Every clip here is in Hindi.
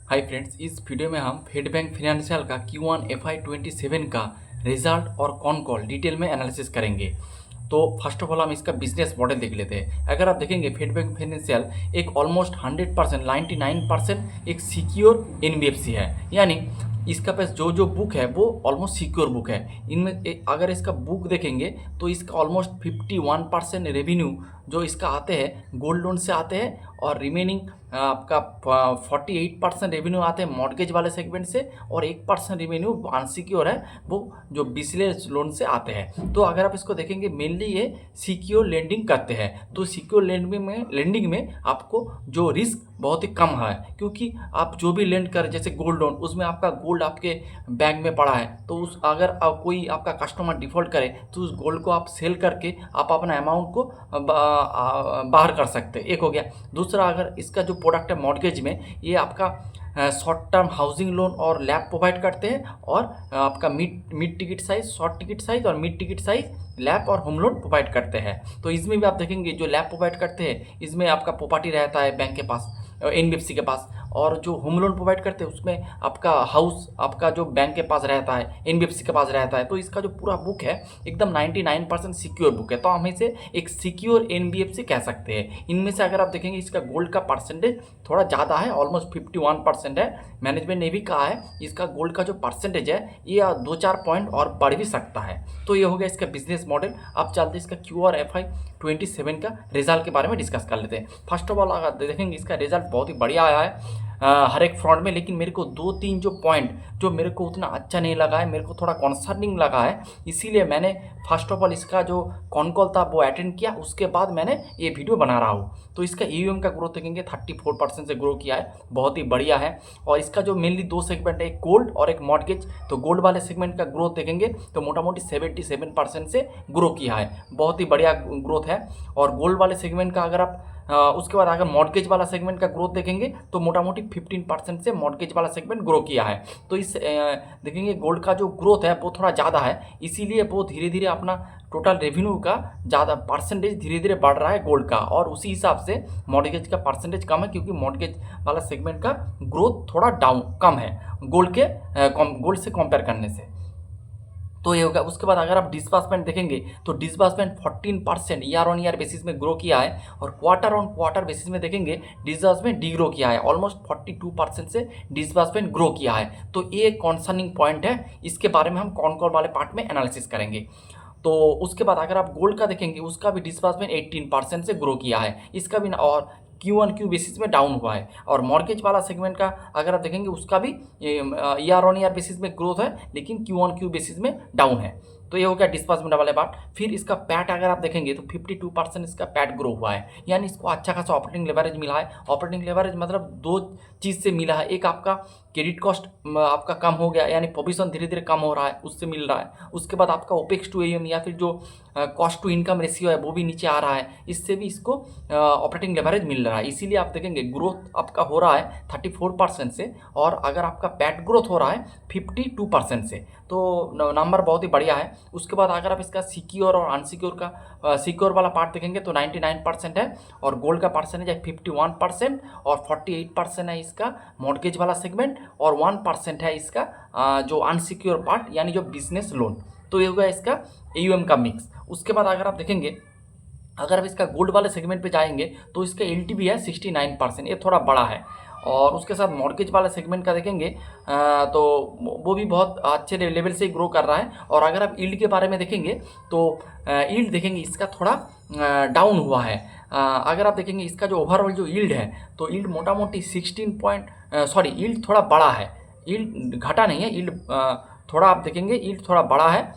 हाय फ्रेंड्स, इस वीडियो में हम फेड बैंक फिनेंशियल का Q1 FY27 का रिजल्ट और कॉन कॉल डिटेल में एनालिसिस करेंगे। तो फर्स्ट ऑफ ऑल हम इसका बिजनेस मॉडल देख लेते हैं। अगर आप देखेंगे फेड बैंक फाइनेंशियल एक ऑलमोस्ट 100% 99% एक सिक्योर एनबीएफसी है, यानी इसका पास जो जो बुक है वो ऑलमोस्ट सिक्योर बुक है। इनमें अगर इसका बुक देखेंगे तो इसका ऑलमोस्ट 51% रेवेन्यू जो इसका आते हैं गोल्ड लोन से आते हैं, और रिमेनिंग आपका 48% रेवेन्यू आते हैं मॉर्गेज वाले सेगमेंट से, और 1% रेवेन्यू अनसिक्योर है वो जो बिजनेस लोन से आते हैं। तो अगर आप इसको देखेंगे मेनली ये सिक्योर लेंडिंग करते हैं। तो सिक्योर लेंडिंग में आपको जो रिस्क बहुत ही कम है, क्योंकि आप जो भी लेंड कर जैसे गोल्ड लोन, उसमें आपका गोल्ड आपके बैंक में पड़ा है, तो उस अगर कोई आपका कस्टमर डिफ़ॉल्ट करे तो उस गोल्ड को आप सेल करके आप अपना अमाउंट को बाहर कर सकते हैं। एक हो गया। दूसरा, अगर इसका जो प्रोडक्ट है मॉर्गेज में, ये आपका शॉर्ट टर्म हाउसिंग लोन और लैब प्रोवाइड करते हैं, और आपका mid ticket size, short ticket size और मिड टिकट साइज लैब और होम लोन प्रोवाइड करते हैं। तो इसमें भी आप देखेंगे जो लैब प्रोवाइड करते हैं इसमें आपका प्रॉपर्टी रहता है बैंक के पास, एनबीएफसी के पास, और जो होम लोन प्रोवाइड करते हैं उसमें आपका हाउस आपका जो बैंक के पास रहता है, एनबीएफसी के पास रहता है। तो इसका जो पूरा बुक है एकदम 99% सिक्योर बुक है, तो हम इसे एक सिक्योर एनबीएफसी कह सकते हैं। इनमें से अगर आप देखेंगे इसका गोल्ड का परसेंटेज थोड़ा ज़्यादा है, ऑलमोस्ट 51% है। मैनेजमेंट ने भी कहा है इसका गोल्ड का जो परसेंटेज है ये 2-4 पॉइंट और बढ़ भी सकता है। तो ये हो गया इसका बिजनेस मॉडल। अब चलते इसका Q और FY27 का रिजल्ट के बारे में डिस्कस कर लेते हैं। फर्स्ट ऑफ ऑल अगर देखेंगे इसका रिजल्ट बहुत ही बढ़िया आया है हर एक फ्रंट में, लेकिन मेरे को 2-3 जो पॉइंट जो मेरे को उतना अच्छा नहीं लगा है, मेरे को थोड़ा कॉन्सर्निंग लगा है, इसीलिए मैंने फर्स्ट ऑफ ऑल इसका जो कॉन कॉल था वो अटेंड किया, उसके बाद मैंने ये वीडियो बना रहा हूँ। तो इसका AUM का ग्रोथ देखेंगे 34% से ग्रो किया है, बहुत ही बढ़िया है। और इसका जो मेनली दो सेगमेंट है, एक गोल्ड और एक मॉर्गेज, तो गोल्ड वाले सेगमेंट का ग्रोथ देखेंगे तो मोटा मोटी 77% से ग्रो किया है, बहुत ही बढ़िया ग्रोथ है। और गोल्ड वाले सेगमेंट का अगर आप उसके बाद अगर मॉर्गेज वाला सेगमेंट का ग्रोथ देखेंगे तो मोटा मोटी 15% से मॉर्गेज वाला सेगमेंट ग्रो किया है। तो इस देखेंगे गोल्ड का जो ग्रोथ है वो थोड़ा ज़्यादा है, इसीलिए वो धीरे धीरे अपना टोटल रेवेन्यू का ज़्यादा परसेंटेज धीरे धीरे बढ़ रहा है गोल्ड का, और उसी हिसाब से मॉर्गेज का परसेंटेज कम है, क्योंकि मॉर्गेज वाला सेगमेंट का ग्रोथ थोड़ा डाउन कम है गोल्ड से कंपेयर करने से। तो ये होगा। उसके बाद अगर आप डिस्बर्समेंट देखेंगे तो disbursement 14% year on year basis में ग्रो किया है, और क्वार्टर ऑन क्वार्टर बेसिस में देखेंगे डिस्बर्समेंट डी ग्रो किया है, ऑलमोस्ट 42% से डिस्बर्समेंट ग्रो किया है। तो ये एक कॉन्सर्निंग पॉइंट है, इसके बारे में हम कॉन कॉल वाले पार्ट में एनालिसिस करेंगे। तो उसके बाद अगर आप गोल्ड का देखेंगे उसका भी डिस्बर्समेंट 18% से ग्रो किया है, इसका भी और Q1Q बेसिस में डाउन हुआ है। और मॉर्गेज वाला सेगमेंट का अगर आप देखेंगे उसका भी ईयर ऑन ईयर बेसिस में ग्रोथ है, लेकिन Q1Q बेसिस में डाउन है। तो ये हो गया डिस्बर्समेंट वाले पार्ट। फिर इसका पैट अगर आप देखेंगे तो 52% इसका पैट ग्रो हुआ है, यानी इसको अच्छा खासा ऑपरेटिंग लेवरेज मिला है। ऑपरेटिंग लेवरेज मतलब दो चीज़ से मिला है, एक आपका क्रेडिट कॉस्ट आपका कम हो गया, यानी प्रोविजन धीरे धीरे कम हो रहा है, उससे मिल रहा है। उसके बाद आपका ओपेक्स टू AUM या फिर जो कॉस्ट टू इनकम रेशियो है वो भी नीचे आ रहा है, इससे भी इसको ऑपरेटिंग लेवरेज मिल रहा है। इसीलिए आप देखेंगे ग्रोथ आपका हो रहा है 34% से, और अगर आपका पैट ग्रोथ हो रहा है 52% से, तो नंबर बहुत ही बढ़िया है। उसके बाद अगर आप इसका सिक्योर और अनसिक्योर का सिक्योर वाला पार्ट देखेंगे तो 99% है, और गोल्ड का परसेंटेज है 51%, और 48% है इसका मॉर्गेज वाला सेगमेंट, और 1% है इसका जो अनसिक्योर पार्ट यानी जो बिजनेस लोन। तो ये होगा इसका AUM का मिक्स। उसके बाद अगर आप देखेंगे, अगर आप इसका गोल्ड वाले सेगमेंट पे जाएंगे तो इसका LTV है 69%, ये थोड़ा बड़ा है। और उसके साथ मॉर्गेज वाला सेगमेंट का देखेंगे तो वो भी बहुत अच्छे लेवल से ग्रो कर रहा है। और अगर आप ईल्ड के बारे में देखेंगे तो ईल्ड देखेंगे इसका थोड़ा डाउन हुआ है। अगर आप देखेंगे इसका जो ओवरऑल जो ईल्ड है तो ईल्ड मोटा मोटी 16 ईल्ड थोड़ा बड़ा है, ईल्ड घटा नहीं है, ईल्ड थोड़ा आप देखेंगे ईल्ड थोड़ा बड़ा है,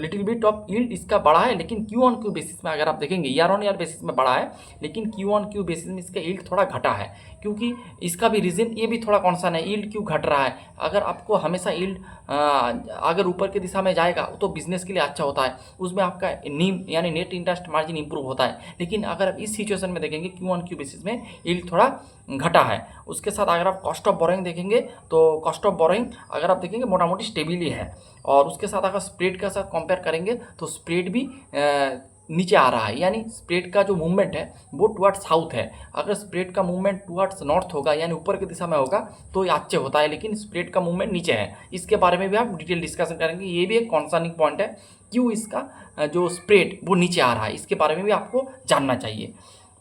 लिटिल बिट ऑफ ईल्ड इसका बड़ा है, लेकिन Q1Q बेसिस में अगर आप देखेंगे ईयर ऑन ईयर बेसिस में बड़ा है, लेकिन Q1Q बेसिस में इसका ईल्ड थोड़ा घटा है। क्योंकि इसका भी रीज़न ये भी थोड़ा कॉन्सर्न है, ईल्ड क्यों घट रहा है। अगर आपको हमेशा ईल्ड अगर ऊपर की दिशा में जाएगा तो बिजनेस के लिए अच्छा होता है, उसमें आपका नीम यानी नेट इंटरेस्ट मार्जिन इंप्रूव होता है। लेकिन अगर आप इस सिचुएशन में देखेंगे Q1Q बेसिस में ईल्ड थोड़ा घटा है। उसके साथ अगर आप कॉस्ट ऑफ बोरोइंग देखेंगे तो कॉस्ट ऑफ बोरोइंग अगर आप देखेंगे मोटा मोटी स्टेबिली है। और उसके साथ अगर स्प्रेड के साथ कंपेयर करेंगे तो स्प्रेड भी नीचे आ रहा है, यानी स्प्रेड का जो मूवमेंट है वो टुवर्ड्स साउथ है। अगर स्प्रेड का मूवमेंट टुवर्ड्स नॉर्थ होगा यानी ऊपर की दिशा में होगा तो ये अच्छे होता है, लेकिन स्प्रेड का मूवमेंट नीचे है। इसके बारे में भी आप डिटेल डिस्कशन करेंगे। ये भी एक कॉन्सर्निंग पॉइंट है, क्यों इसका जो स्प्रेड वो नीचे आ रहा है, इसके बारे में भी आपको जानना चाहिए।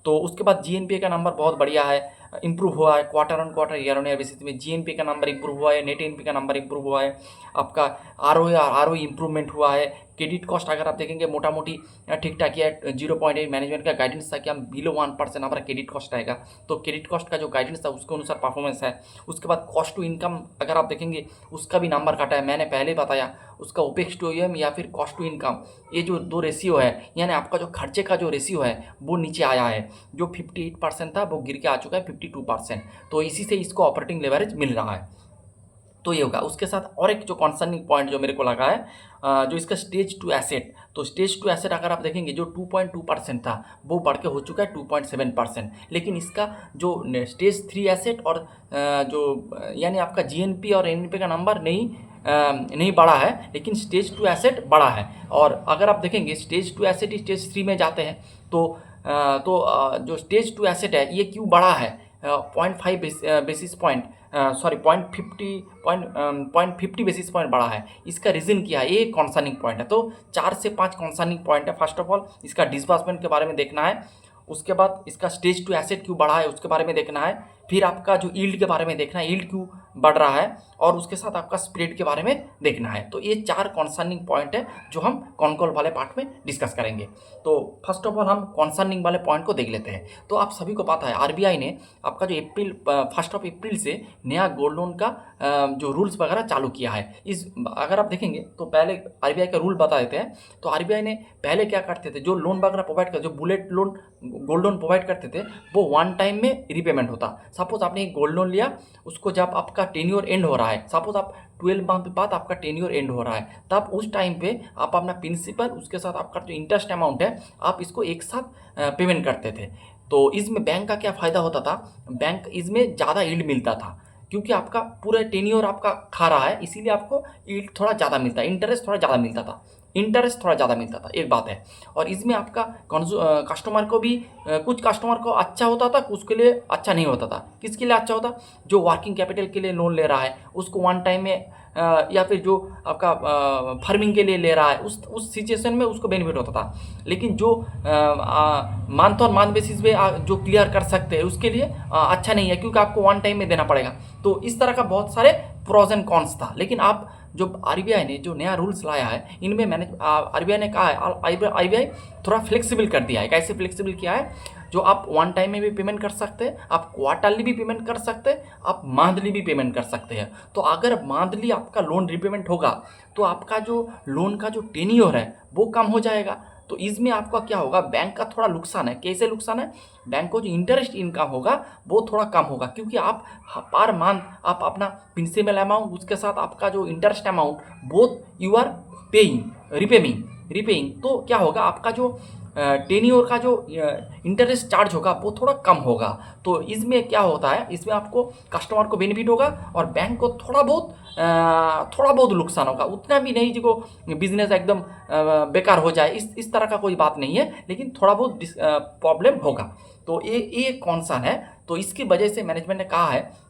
तो उसके बाद जीएनपीए का नंबर बहुत बढ़िया है, इंप्रूव हुआ है quarter on quarter year on year basis में। जीएनपी का नंबर इंप्रूव हुआ है, नेट एनपी का नंबर इंप्रूव हुआ है, आपका आरओई इंप्रूवमेंट हुआ है। क्रेडिट कॉस्ट अगर आप देखेंगे मोटा मोटी ठीक ठाक है, 0.8। मैनेजमेंट का गाइडेंस था कि हम बिलो 1% हमारा क्रेडिट कॉस्ट आएगा, तो क्रेडिट कॉस्ट का जो गाइडेंस था उसके अनुसार परफॉर्मेंस है। उसके बाद कॉस्ट टू इनकम अगर आप देखेंगे उसका भी नंबर काटा है, मैंने पहले बताया उसका ओपेक्स टू एम या फिर कॉस्ट टू इनकम, ये जो दो रेशियो है यानी आपका जो खर्चे का जो रेशियो है वो नीचे आया है। जो 58% था वो गिर के आ चुका है 52%, तो इसी से इसको ऑपरेटिंग लेवरेज मिल रहा है। तो ये होगा। उसके साथ और एक जो कॉन्सर्निंग पॉइंट जो मेरे को लगा है, जो इसका स्टेज टू एसेट, तो स्टेज टू एसेट अगर आप देखेंगे जो 2.2% था वो बढ़ के हो चुका है 2.7%। लेकिन इसका जो स्टेज थ्री एसेट और यानी आपका जीएनपी और एनपी का नंबर नहीं बढ़ा है, लेकिन स्टेज टू एसेट बढ़ा है। और अगर आप देखेंगे stage two asset stage three में जाते हैं जो स्टेज टू एसेट है ये क्यों बढ़ा है, 0.5 basis point, sorry 0.50 basis point बढ़ा है। इसका रीज़न क्या है, ये कॉन्सर्निंग पॉइंट है। तो 4 से 5 कॉन्सर्निंग पॉइंट है। फर्स्ट ऑफ ऑल इसका डिसबर्समेंट के बारे में देखना है, उसके बाद इसका स्टेज टू एसेट क्यों बढ़ा है उसके बारे में देखना है, फिर आपका जो यील्ड के बारे में देखना है, यील्ड क्यों बढ़ रहा है, और उसके साथ आपका स्प्रेड के बारे में देखना है। तो ये 4 कॉन्सर्निंग पॉइंट है जो हम कॉनकॉल वाले पार्ट में डिस्कस करेंगे। तो फर्स्ट ऑफ ऑल हम कॉन्सर्निंग वाले पॉइंट को देख लेते हैं। तो आप सभी को पता है आरबीआई ने आपका जो 1 अप्रैल से नया गोल्ड लोन का जो रूल्स वगैरह चालू किया है। अगर आप देखेंगे तो पहले आरबीआई का रूल बता देते हैं। तो आरबीआई ने पहले क्या करते थे, जो लोन वगैरह प्रोवाइड करते, जो bullet loan gold loan provide करते थे वो वन टाइम में रिपेमेंट होता। सपोज आपने एक गोल्ड लोन लिया, उसको जब आपका टेन्योर एंड हो रहा है, सपोज आप 12 मंथ बाद आपका टेन्योर एंड हो रहा है, तब उस टाइम पे आप अपना प्रिंसिपल उसके साथ आपका जो इंटरेस्ट अमाउंट है आप इसको एक साथ पेमेंट करते थे। तो इसमें बैंक का क्या फ़ायदा होता था, बैंक इसमें ज़्यादा यील्ड मिलता था, क्योंकि आपका पूरा टेन्योर आपका खा रहा है, इसीलिए आपको यील्ड थोड़ा ज़्यादा मिलता है, इंटरेस्ट थोड़ा ज़्यादा मिलता था, एक बात है। और इसमें आपका कस्टमर को भी कुछ कस्टमर को अच्छा होता था, कुछ के लिए अच्छा नहीं होता था। किसके लिए अच्छा होता, जो वर्किंग कैपिटल के लिए लोन ले रहा है उसको वन टाइम में या फिर जो आपका फार्मिंग के लिए ले रहा है उस सिचुएशन में उसको बेनिफिट होता था। लेकिन जो मंथ ऑन मंथ बेसिस पे जो क्लियर कर सकते हैं उसके लिए अच्छा नहीं है, क्योंकि आपको वन टाइम में देना पड़ेगा। तो इस तरह का बहुत सारे प्रोज एंड कॉन्स था। लेकिन आप जो आरबीआई ने जो नया रूल्स लाया है इनमें आरबीआई ने कहा है, आरबीआई थोड़ा फ्लेक्सिबल कर दिया है। कैसे फ्लेक्सिबल किया है, जो आप वन टाइम में भी पेमेंट कर सकते हैं, आप क्वार्टरली भी पेमेंट कर सकते हैं, आप मंथली भी पेमेंट कर सकते हैं। तो अगर मंथली आपका लोन रिपेमेंट होगा तो आपका जो लोन का जो टेन्योर है वो कम हो जाएगा। तो इसमें आपका क्या होगा, बैंक का थोड़ा नुकसान है। कैसे नुकसान है, बैंक को जो इंटरेस्ट इनकम होगा वो थोड़ा कम होगा, क्योंकि आप पर मंथ आप अपना प्रिंसिपल अमाउंट उसके साथ आपका जो interest amount both you are repaying. तो क्या होगा, आपका जो टेन्योर का जो इंटरेस्ट चार्ज होगा वो थोड़ा कम होगा। तो इसमें क्या होता है, इसमें आपको कस्टमर को बेनिफिट होगा और बैंक को थोड़ा बहुत नुकसान होगा। उतना भी नहीं जो बिजनेस एकदम बेकार हो जाए, इस तरह का कोई बात नहीं है, लेकिन थोड़ा बहुत प्रॉब्लम होगा। तो ये कॉन्सर्न है। तो इसकी वजह से मैनेजमेंट ने कहा है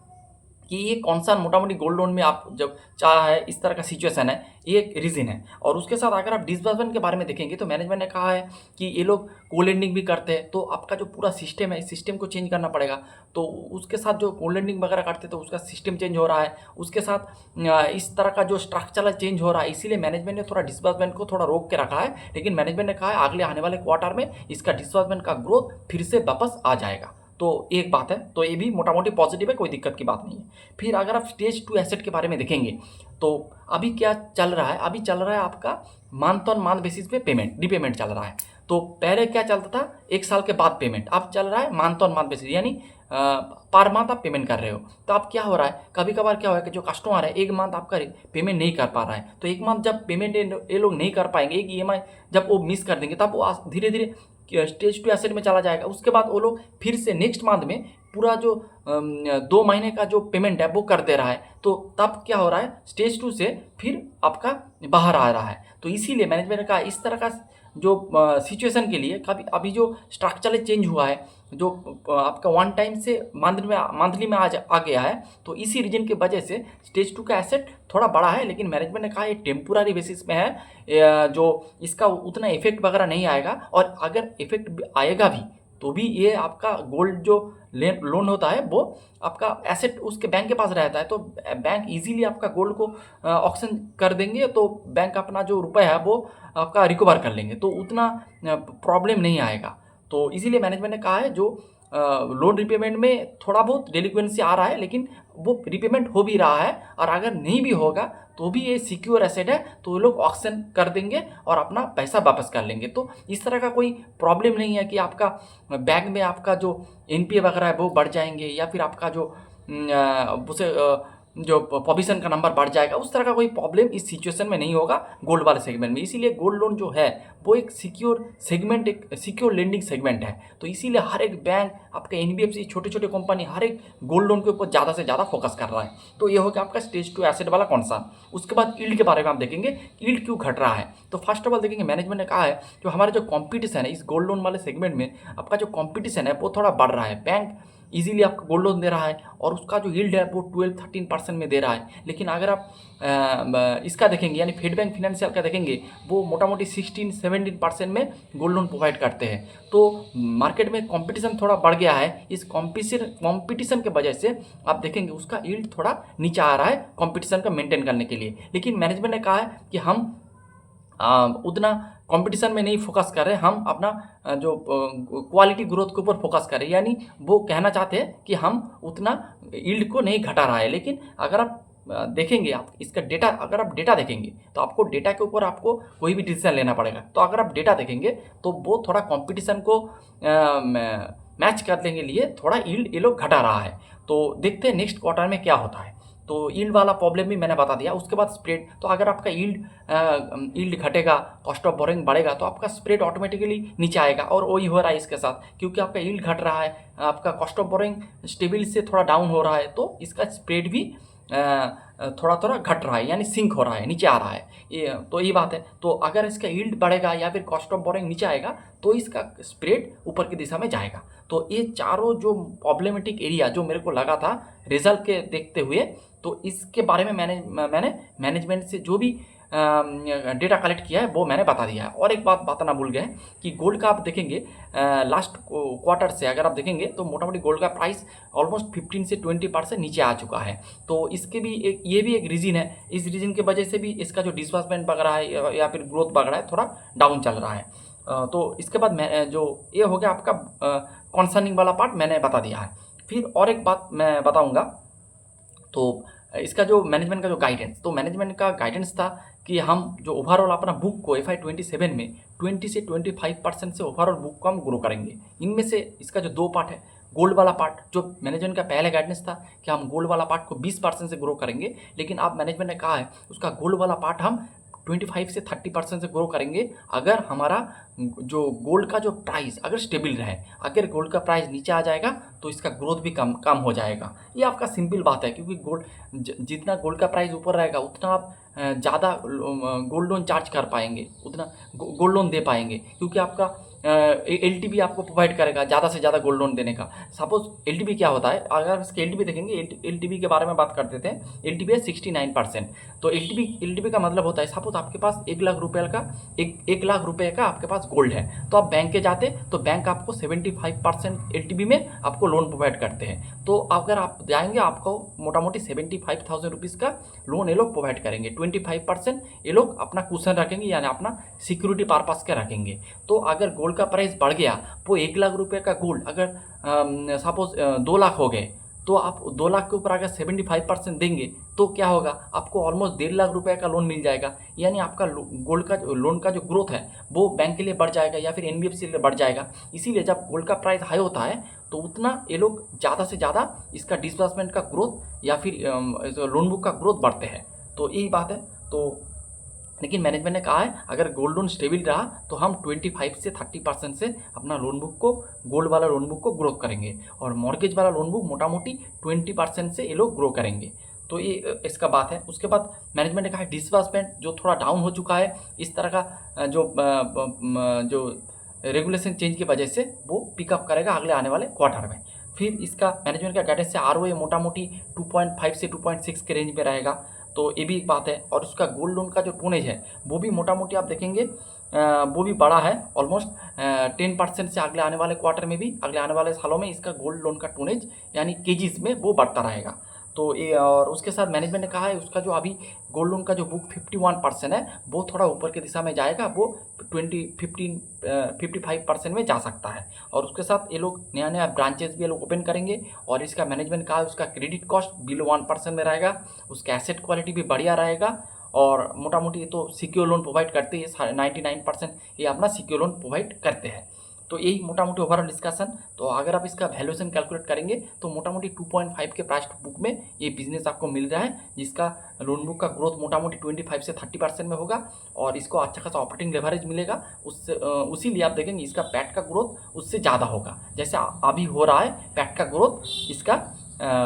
कि ये कॉन्सर्न मोटा मोटी गोल्ड लोन में आप जब चाह है इस तरह का सिचुएशन है, ये एक रीज़न है। और उसके साथ अगर आप डिसबर्समेंट के बारे में देखेंगे तो मैनेजमेंट ने कहा है कि ये लोग को लेंडिंग भी करते हैं, तो आपका जो पूरा सिस्टम है इस सिस्टम को चेंज करना पड़ेगा। तो उसके साथ जो को लेंडिंग वगैरह करते तो उसका सिस्टम चेंज हो रहा है, उसके साथ इस तरह का जो स्ट्रक्चरल चेंज हो रहा है, इसीलिए मैनेजमेंट ने थोड़ा डिसबर्समेंट को थोड़ा रोक के रखा है। लेकिन मैनेजमेंट ने कहा है अगले आने वाले क्वार्टर में इसका डिसबर्समेंट का ग्रोथ फिर से वापस आ जाएगा। तो एक बात है, तो ये भी मोटा मोटी पॉजिटिव है, कोई दिक्कत की बात नहीं है। फिर अगर आप स्टेज टू एसेट के बारे में देखेंगे तो अभी क्या चल रहा है, अभी चल रहा है आपका मंथ ऑन मंथ बेसिस पे रिपेमेंट चल रहा है। तो पहले क्या चलता था, एक साल के बाद पेमेंट, अब चल रहा है मंथ ऑन मंथ बेसिस, यानी पर मंथ आप पेमेंट कर रहे हो। तो अब क्या हो रहा है, कभी कभार क्या हो रहा है कि जो कस्टमर है एक मंथ आपका पेमेंट नहीं कर पा रहा है, तो एक मंथ जब पेमेंट ये लोग नहीं कर पाएंगे, एक ईएमआई जब वो मिस कर देंगे, तब वो धीरे धीरे स्टेज टू एसेट में चला जाएगा। उसके बाद वो लोग फिर से नेक्स्ट मंथ में पूरा जो 2 महीने का जो पेमेंट है वो कर दे रहा है, तो तब क्या हो रहा है, स्टेज टू से फिर आपका बाहर आ रहा है। तो इसीलिए मैनेजमेंट का इस तरह का जो सिचुएशन के लिए कभी अभी जो स्ट्रक्चरली चेंज हुआ है, जो आपका वन टाइम से मंथली में आ गया है, तो इसी रीजन की वजह से स्टेज 2 का एसेट थोड़ा बड़ा है, लेकिन मैनेजमेंट ने कहा ये टेम्पोररी बेसिस में है, जो इसका उतना इफेक्ट वगैरह नहीं आएगा, और अगर इफेक्ट आएगा भी तो भी ये आपका गोल्ड जो लोन होता है वो आपका एसेट उसके बैंक के पास रहता है, तो बैंक इजीली आपका गोल्ड को ऑक्शन कर देंगे, तो बैंक अपना जो रुपया है वो आपका रिकवर कर लेंगे, तो उतना प्रॉब्लम नहीं आएगा। तो इसीलिए मैनेजमेंट ने कहा है जो लोन रिपेमेंट में थोड़ा बहुत डेलिक्वेंसी आ रहा है, लेकिन वो रिपेमेंट हो भी रहा है, और अगर नहीं भी होगा तो भी ये सिक्योर एसेट है, तो वो लोग ऑक्शन कर देंगे और अपना पैसा वापस कर लेंगे। तो इस तरह का कोई प्रॉब्लम नहीं है कि आपका बैंक में आपका जो एनपीए वगैरह है वो बढ़ जाएंगे, या फिर आपका जो उसे जो पोजीशन का नंबर बढ़ जाएगा, उस तरह का कोई प्रॉब्लम इस सिचुएशन में नहीं होगा गोल्ड वाले सेगमेंट में। इसीलिए गोल्ड लोन जो है वो एक सिक्योर सेगमेंट, एक सिक्योर लेंडिंग सेगमेंट है, तो इसीलिए हर एक बैंक, आपका एनबीएफसी, छोटे छोटे कंपनी हर एक गोल्ड लोन के ऊपर ज़्यादा से ज़्यादा फोकस कर रहा है। तो ये हो गया आपका स्टेज 2 एसेट वाला कॉन्सर्न। उसके बाद यील्ड के बारे में आप देखेंगे, यील्ड क्यों घट रहा है। तो फर्स्ट ऑफ ऑल देखेंगे, मैनेजमेंट ने कहा है जो हमारा जो कॉम्पिटिशन है इस गोल्ड लोन वाले सेगमेंट में, आपका जो कॉम्पिटिशन है वो थोड़ा बढ़ रहा है। बैंक इजीली आपको गोल्ड लोन दे रहा है और उसका जो यील्ड है वो 12-13% में दे रहा है, लेकिन अगर आप इसका देखेंगे यानी फेड बैंक फाइनेंशियल का देखेंगे, वो मोटा मोटी 16-17% में गोल्ड लोन प्रोवाइड करते हैं। तो मार्केट में कंपटीशन थोड़ा बढ़ गया है, इस कंपटीशन के वजह से आप देखेंगे उसका यील्ड थोड़ा नीचे आ रहा है कंपटीशन का मेंटेन करने के लिए। लेकिन मैनेजमेंट ने कहा है कि हम उतना कंपटीशन में नहीं फोकस कर रहे, हम अपना जो क्वालिटी ग्रोथ के ऊपर फोकस कर रहे हैं, यानी वो कहना चाहते हैं कि हम उतना यील्ड को नहीं घटा रहा है। लेकिन अगर आप देखेंगे, आप इसका डेटा, अगर आप डेटा देखेंगे तो आपको डेटा के ऊपर आपको कोई भी डिसीजन लेना पड़ेगा। तो अगर आप डेटा देखेंगे तो वो थोड़ा कंपटीशन को मैच करने के लिए थोड़ा यील्ड ये लोग घटा रहा है। तो देखते हैं नेक्स्ट क्वार्टर में क्या होता है। तो यील्ड वाला प्रॉब्लम भी मैंने बता दिया। उसके बाद स्प्रेड, तो अगर आपका यील्ड घटेगा, कॉस्ट ऑफ बोरिंग बढ़ेगा, तो आपका स्प्रेड ऑटोमेटिकली नीचे आएगा, और वही हो रहा है इसके साथ, क्योंकि आपका यील्ड घट रहा है, आपका कॉस्ट ऑफ बोरिंग स्टेबिल से थोड़ा डाउन हो रहा है, तो इसका स्प्रेड भी थोड़ा थोड़ा घट रहा है, यानी सिंक हो रहा है, नीचे आ रहा है। ये बात है। तो अगर इसका यील्ड बढ़ेगा या फिर कॉस्ट ऑफ बोरिंग नीचे आएगा तो इसका स्प्रेड ऊपर की दिशा में जाएगा। तो ये चारों जो प्रॉब्लमेटिक एरिया जो मेरे को लगा था रिजल्ट के देखते हुए, तो इसके बारे में मैंने मैनेजमेंट से जो भी डेटा कलेक्ट किया है वो मैंने बता दिया है। और एक बात बताना भूल गए कि गोल्ड का आप देखेंगे लास्ट क्वार्टर से अगर आप देखेंगे तो मोटा मोटी गोल्ड का प्राइस ऑलमोस्ट 15 से 20% नीचे आ चुका है। तो इसके भी ये भी एक रीज़न है। इस रीज़न की वजह से भी इसका जो डिस्बर्समेंट वगैरह है या फिर ग्रोथ वगैरह है थोड़ा डाउन चल रहा है। तो इसके बाद मैं जो ये हो गया आपका कॉन्सर्निंग वाला पार्ट मैंने बता दिया है। फिर और एक बात मैं बताऊँगा, तो इसका जो मैनेजमेंट का जो गाइडेंस, तो मैनेजमेंट का गाइडेंस था कि हम जो ओवरऑल अपना बुक को FY27 में 20 से 25% से ओवरऑल बुक को हम ग्रो करेंगे। इनमें से इसका जो दो पार्ट है, गोल्ड वाला पार्ट, जो मैनेजमेंट का पहले गाइडेंस था कि हम गोल्ड वाला पार्ट को 20% से ग्रो करेंगे, लेकिन अब मैनेजमेंट ने कहा है उसका गोल्ड वाला पार्ट हम 25 से 30% से ग्रो करेंगे, अगर हमारा जो गोल्ड का जो प्राइस अगर स्टेबल रहे। अगर गोल्ड का प्राइस नीचे आ जाएगा तो इसका ग्रोथ भी कम हो जाएगा। ये आपका सिंपल बात है, क्योंकि जितना गोल्ड का प्राइस ऊपर रहेगा उतना आप ज़्यादा गोल्ड लोन चार्ज कर पाएंगे, उतना गोल्ड लोन दे पाएंगे, क्योंकि आपका LTV आपको प्रोवाइड करेगा ज़्यादा से ज़्यादा गोल्ड लोन देने का। सपोज LTV क्या होता है, अगर इसके LTV देखेंगे, LTV के बारे में बात कर देते हैं। LTV है 69%। तो LTV का मतलब होता है, सपोज आपके पास 1 लाख रुपये का 1 लाख रुपये का आपके पास गोल्ड है, तो आप बैंक के जाते तो बैंक आपको 75% LTV में आपको लोन प्रोवाइड करते हैं। तो अगर आप जाएंगे आपको मोटा मोटी 75,000 रुपीज़ का लोन ये लोग प्रोवाइड करेंगे। 25% ये लोग अपना कुशन रखेंगे, यानी अपना सिक्योरिटी पर्पस के रखेंगे। तो अगर गोल्ड का प्राइस बढ़ गया, वो 1 लाख रुपये का गोल्ड अगर सपोज 2 लाख हो गए, तो आप 2 लाख के ऊपर अगर 75% देंगे तो क्या होगा, आपको ऑलमोस्ट 1.5 लाख रुपए का लोन मिल जाएगा। यानी आपका गोल्ड का लोन का जो ग्रोथ है वो बैंक के लिए बढ़ जाएगा या फिर NBFC के लिए बढ़ जाएगा। इसीलिए जब गोल्ड का प्राइस हाई होता है तो उतना ये लोग ज़्यादा से ज़्यादा इसका डिस्बर्समेंट का ग्रोथ या फिर लोन बुक का ग्रोथ बढ़ते हैं। तो यही बात है। तो लेकिन मैनेजमेंट ने कहा है अगर गोल्ड लोन स्टेबल रहा तो हम 25 से 30% से अपना लोन बुक को, गोल्ड वाला लोन बुक को ग्रोथ करेंगे, और मॉर्गेज वाला लोन बुक मोटा मोटी 20% से ये लोग ग्रो करेंगे। तो ये इसका बात है। उसके बाद मैनेजमेंट ने कहा है डिसबर्समेंट जो थोड़ा डाउन हो चुका है, इस तरह का जो रेगुलेशन चेंज की वजह से वो पिकअप करेगा अगले आने वाले क्वार्टर में। फिर इसका मैनेजमेंट का गाइडेंस से आरओए मोटा-मोटी 2.5 से 2.6 के रेंज में रहेगा, तो ये भी एक बात है। और उसका गोल्ड लोन का जो टोनेज है वो भी मोटा-मोटी आप देखेंगे वो भी बड़ा है, ऑलमोस्ट 10% से अगले आने वाले क्वार्टर में भी, अगले आने वाले सालों में इसका गोल्ड लोन का टोनेज यानी केजीज़ में वो बढ़ता रहेगा। तो ये और उसके साथ मैनेजमेंट ने कहा है उसका जो अभी गोल्ड लोन का जो बुक 51% है वो थोड़ा ऊपर की दिशा में जाएगा, वो 55% में जा सकता है। और उसके साथ ये लोग नया-नया ब्रांचेस भी ये लोग ओपन करेंगे और इसका मैनेजमेंट कहा है उसका क्रेडिट कॉस्ट बिलो 1% में रहेगा, उसका एसेट क्वालिटी भी बढ़िया रहेगा और मोटा-मोटी ये तो सिक्योर लोन प्रोवाइड करते ही है, 99% ये अपना सिक्योर लोन प्रोवाइड करते हैं। तो यही मोटा-मोटी ओवरऑल डिस्कशन। तो अगर आप इसका वैल्यूएशन कैलकुलेट करेंगे तो मोटा-मोटी 2.5 के प्राइस टू बुक में ये बिज़नेस आपको मिल रहा है, जिसका लोन बुक का ग्रोथ मोटा-मोटी 25 से 30% में होगा और इसको अच्छा खासा ऑपरेटिंग लेवरेज मिलेगा। उससे उसीलिए आप देखेंगे इसका पैट का ग्रोथ उससे ज़्यादा होगा। जैसे अभी हो रहा है पैट का ग्रोथ, इसका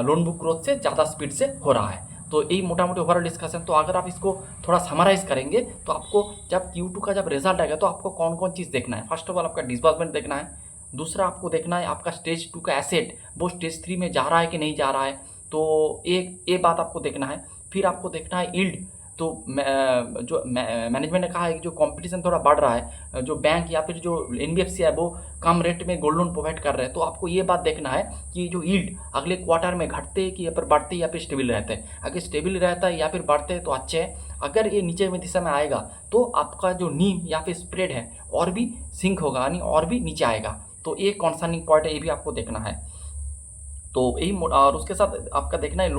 लोन बुक ग्रोथ से ज़्यादा स्पीड से हो रहा है। तो यही मोटा-मोटी ओवरऑल डिस्कशन। तो अगर आप इसको थोड़ा समराइज़ करेंगे तो आपको जब Q2 का जब रिजल्ट आएगा तो आपको कौन-कौन चीज़ देखना है। फर्स्ट ऑफ ऑल आपका डिसबर्समेंट देखना है, दूसरा आपको देखना है आपका स्टेज 2 का एसेट वो स्टेज 3 में जा रहा है कि नहीं जा रहा है, तो ये बात आपको देखना है। फिर आपको देखना है यील्ड। तो जो मैनेजमेंट ने कहा है कि जो कॉम्पिटिशन थोड़ा बढ़ रहा है, जो बैंक या फिर जो एनबीएफसी है वो कम रेट में गोल्ड लोन प्रोवाइड कर रहे हैं, तो आपको ये बात देखना है कि जो यील्ड अगले क्वार्टर में घटते हैं कि या फिर बढ़ते हैं या फिर स्टेबल रहते हैं। अगर स्टेबल रहता है या फिर बढ़ते हैं तो अच्छे है, अगर ये नीचे में दिशा में आएगा तो आपका जो नीम या फिर स्प्रेड है और भी सिंक होगा, यानी और भी नीचे आएगा। तो ये कॉन्सर्निंग पॉइंट है, ये भी आपको देखना है। तो यही और उसके साथ आपका देखना है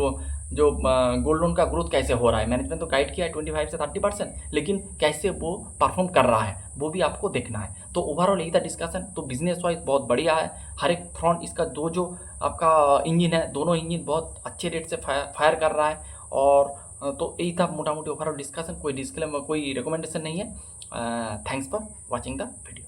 जो गोल्ड लोन का ग्रोथ कैसे हो रहा है। मैनेजमेंट तो गाइड किया है 25 से 30%, लेकिन कैसे वो परफॉर्म कर रहा है वो भी आपको देखना है। तो ओवरऑल यही था डिस्कशन। तो बिजनेस वाइज बहुत बढ़िया है, हर एक फ्रंट इसका जो आपका इंजन है दोनों इंजन बहुत अच्छे रेट से फायर कर रहा है। और तो यही था मोटा मोटी ओवरऑल डिस्कशन। कोई डिस्क्लेमर कोई रिकमेंडेशन नहीं है। Thanks for watching the video.